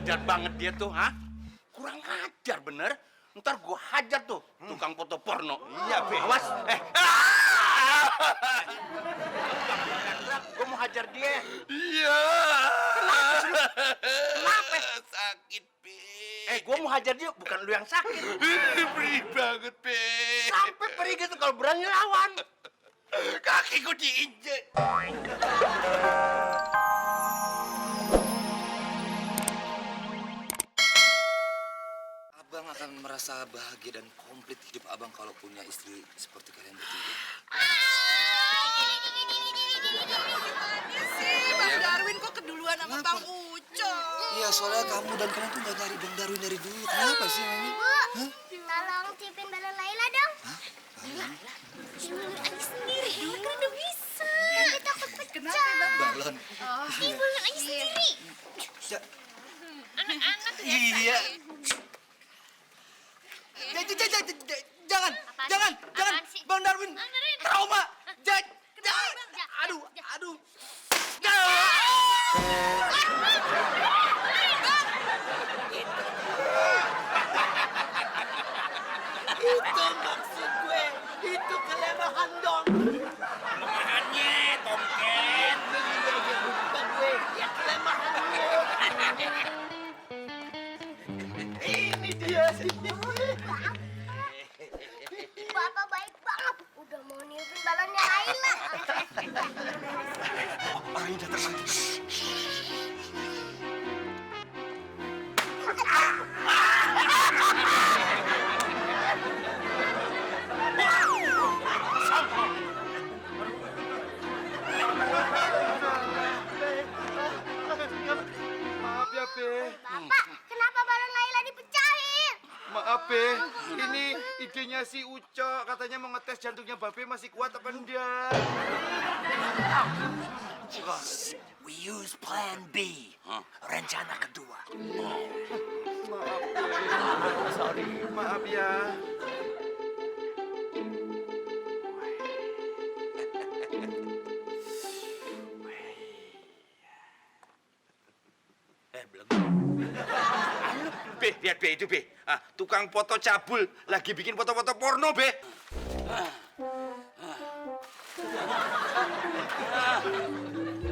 ajar banget dia tuh, ha? Kurang ajar bener. Ntar gua hajar tuh tukang foto porno. Iya, Be. Awas, gua mau hajar dia. Iya. Kenapa? Sakit, Be. Gua mau hajar dia, bukan lu yang sakit. Perih banget, Be. Sampai perih gitu kalau berani lawan. Kakiku diinjek. Abang akan merasa bahagia dan komplit hidup abang kalau punya istri seperti kalian bertiga. Gimana sih, Bang Darwin kok keduluan sama Kenapa? Bang Uco? Iya, soalnya kamu dan kalian tuh nggak nyari Bang Darwin dari dulu. Kenapa sih, Mami? Ibu, tolong cipin balon Laila dong. Ibu aja sendiri, kan udah bisa. Tapi takut pecah. Kenapa, Bang? Balon. Ibu aja sendiri. Ya, Anak-anak tuh iya. Jangan, jangan, Apaan sih? Bang Darwin. Bang Darwin. Trauma. Jangan. Ja. Aduh. Itu maksud gue. Itu kelemahan dong. Kelemahannya, Tomcat. Lupa gue. Ya kelemahannya. Ini dia sih. Bapak baik banget. Udah mau niupin balonnya Laila. Orangnya datang lagi. Maaf ya, Be. Bapak, kenapa balon Laila dipecahin? Maaf, Be. Ini idenya si Uco. Katanya mau ngetes jantungnya Babe masih kuat apa enggak. We use plan B. Rencana kedua. Maaf, Be. Sorry. Maaf ya. Be, lihat Be itu Be. Tukang foto cabul lagi bikin foto-foto porno Be.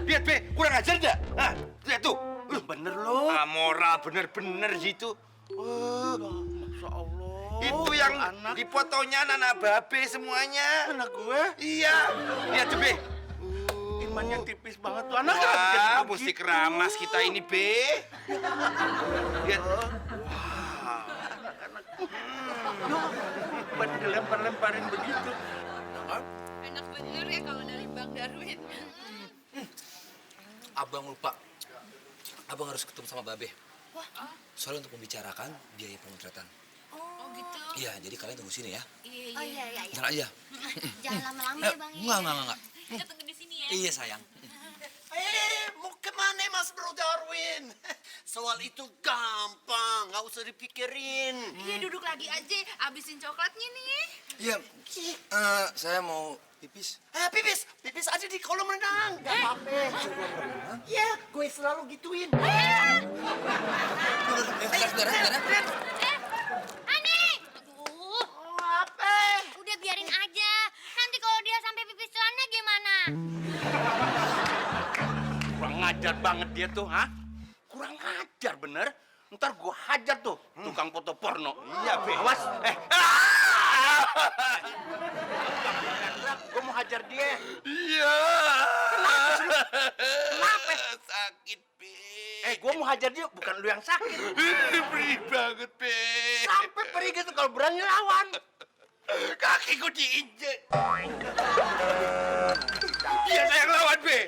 Lihat Be, kurang ajar nggak? Lihat tuh. Bener loh. Moral bener-bener gitu. Masya Allah. Itu yang anak. di fotonya anak Babe semuanya. Anak gue. Iya. Lihat tuh Be. Imannya tipis banget tuh anak. Wah, mesti keramas kita ini Be. Lihat. Buat dilempar-lemparin begitu. Enak bener ya kalau dari Bang Darwin. Abang lupa. Abang harus ketemu sama Babe. Soalnya untuk membicarakan biaya pemotretan. Oh gitu. Iya, jadi kalian tunggu sini ya. Iya, Oh iya. Ntar aja. Jangan lama-lama ya Bang. Enggak. Kita tunggu di sini ya. Iya, sayang. Mau kemana Mas Bro Darwin? Soal itu gampang, nggak usah dipikirin. Iya, duduk lagi aja. Abisin coklatnya nih. Iya, saya mau pipis. Pipis aja di kolam renang. Gak apa-apa. Iya, gue selalu gituin. Bentar. Ani! Aduh, Apa? udah biarin aja. Nanti kalau dia sampai pipis celana gimana? Kurang ajar banget dia tuh, ha? Kurang ajar bener. Ntar gua hajar tuh tukang foto porno. Iya, Be. Awas, gua mau hajar dia. Iya. Kenapa? Sakit, Be. Gua mau hajar dia, bukan lu yang sakit. Perih banget, Be. Sampai perih gitu kalau berani lawan. Kakiku diinjek. Dia yang lawan, Be.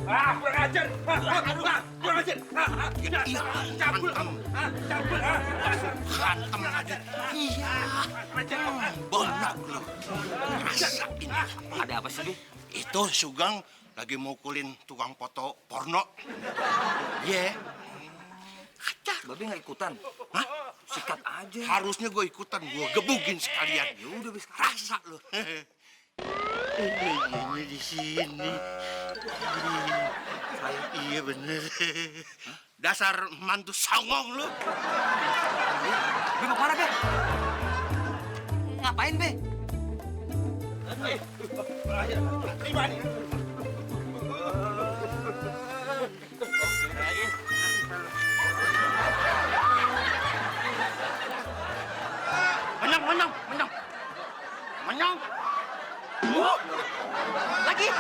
Kurang ajar. Kurang ajar. Cabul kamu. Cabul. Hantem aja. Iya. Benar lu. Rasain. Ada apa sih, Be? Itu Sugeng lagi mukulin tukang foto porno. Iya. Babe nggak ikutan? Hah? Sikat aja. Harusnya gue ikutan, gue gebugin sekalian. Ya udah, Be, sekarang. Rasa lu. Ini di sini. Iya bener. Dasar mantu songong lu. Be mau kemana, Be? Ngapain, Be? Terima nih. Menang. Lagi.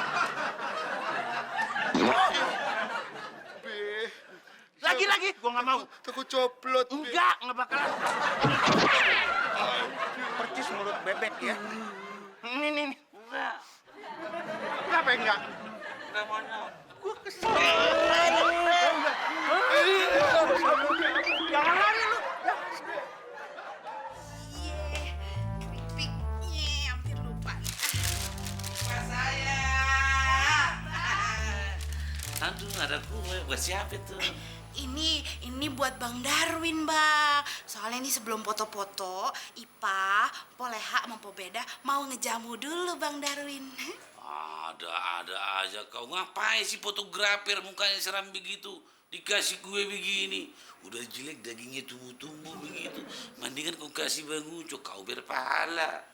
Lagi. Gua nggak mau. Takut coplot. Enggak bakalan. Percis mulut bebek ya. Ini. Enggak. Kenapa enggak? Enggak mau. Gua kesel. Jangan lari lu. Keripiknya hampir lupa. Aduh, ada kue. Buat siapa tuh? Ini buat Bang Darwin, Bang. Soalnya ini sebelum foto-foto, Ipa, Poleha, sama Pobeda mau ngejamu dulu Bang Darwin. Ada aja kau. Ngapain sih fotografer mukanya seram begitu? Dikasih kue begini. Udah jelek dagingnya tumbuh-tumbuh begitu. Mendingan kau kasih Bang Ucok, kau berpahala.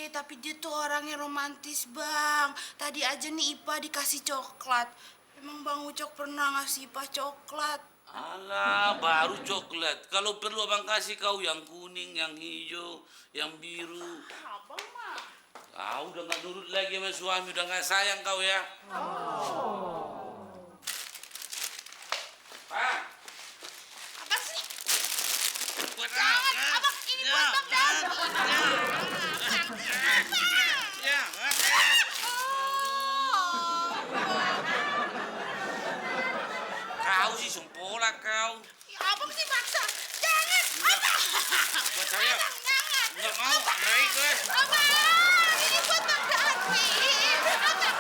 Tapi dia tuh orangnya romantis, Bang. Tadi aja nih Ipa dikasih coklat. Emang Bang Ucok pernah ngasih Ipa coklat? Alah, baru coklat. Kalau perlu abang kasih kau yang kuning, yang hijau, yang biru. Abang mah. Kau udah gak nurut lagi sama suami, udah gak sayang kau ya. Pak. Apa sih? Buat Jangan, Abang. Ini buat Bang Darwin. Ya, kau sih sempola kau. Ya, Abang sih maksa. Jangan. Abang. Buat saya. Abang, jangan. Nggak mau, nggak ikhlas. Abang, ini buat Bang Darwin. Abang.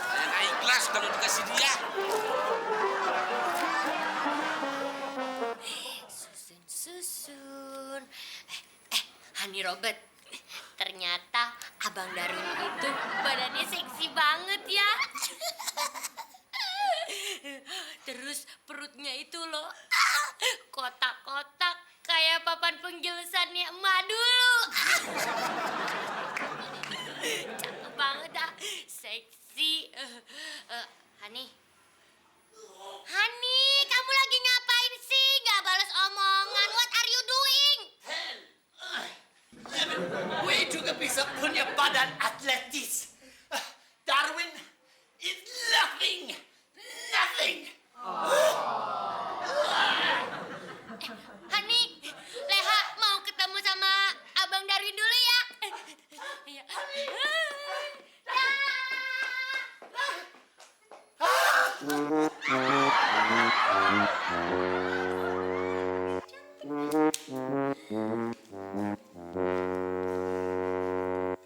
Saya nggak ikhlas kalau dikasih dia. Susun. Hani Robert, ternyata Abang Darwin itu badannya seksi banget ya. Terus perutnya itu loh, kotak-kotak kayak papan penjelasannya emak dulu. Cakep banget dah, seksi. Hani, kamu lagi ngapain sih? Gak balas omongan. What are you doing? Gue juga bisa punya badan atletis. Darwin is nothing. Hani, Leha mau ketemu sama Abang Darwin dulu ya. Iya.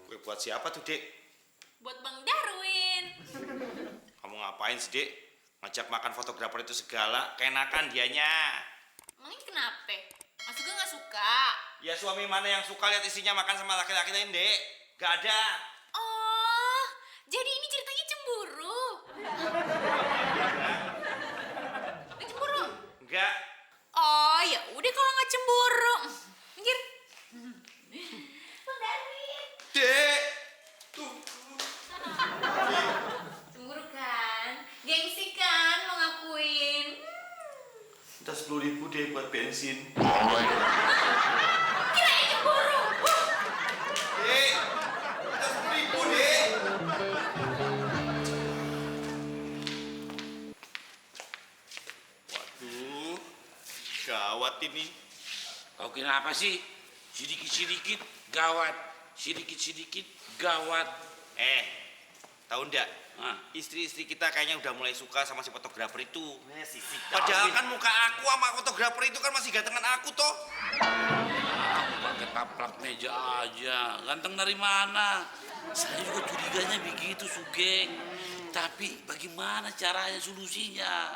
Kue buat siapa tuh, Dek? Buat Bang Darwin. Kamu ngapain sih, Dek? Ngajak makan fotografer itu segala, keenakan dianya. Emangnya kenapa? Mas juga nggak suka. Ya suami mana yang suka lihat istrinya makan sama laki-laki lain, Dek? Gak ada. Oh, jadi ini ceritanya cemburu. Cemburu? Enggak. Oh, ya udah kalau nggak cemburu. Minggir. Bang Darwin. Dek. Cemburu kan? Gengsi kan lo ngakuin? Udah 10.000 deh buat bensin. Kirain cemburu. Dek. Udah 10.000, Dek. Waduh. Gawat ini. Kau kira apa sih? Sedikit-sedikit gawat. Sedikit-sedikit gawat. Tahu ndak? Hah? Istri-istri kita kayaknya udah mulai suka sama si fotografer itu. Sisi Padahal kan muka aku sama fotografer itu kan masih gantengan aku toh. pakai taplak meja aja. Ganteng dari mana? Saya juga curiganya begitu, Sugeng. Tapi bagaimana caranya solusinya?